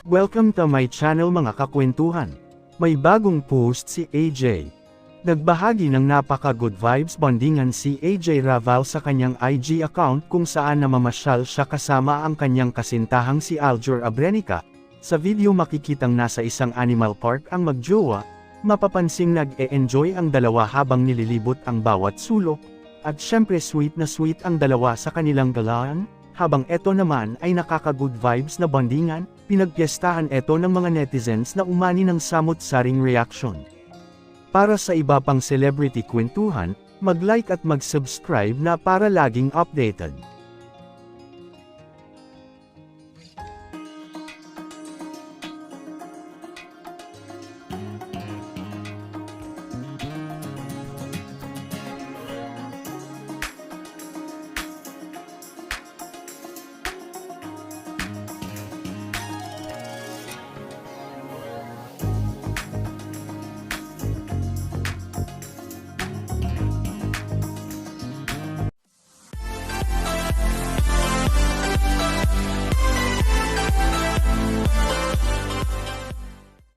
Welcome to my channel mga kakwentuhan. May bagong post si AJ. Nagbahagi ng napaka-good vibes bondingan si AJ Raval sa kanyang IG account kung saan namamasyal siya kasama ang kanyang kasintahang si Aljur Abrenica. Sa video makikitang nasa isang animal park ang magjowa, mapapansing nag-e-enjoy ang dalawa habang nililibot ang bawat sulok, at syempre sweet na sweet ang dalawa sa kanilang galaan. Habang eto naman ay nakaka-good vibes na bondingan, pinagpiestahan eto ng mga netizens na umani ng samot-saring reaction. Para sa iba pang celebrity kwentuhan, mag-like at mag-subscribe na para laging updated.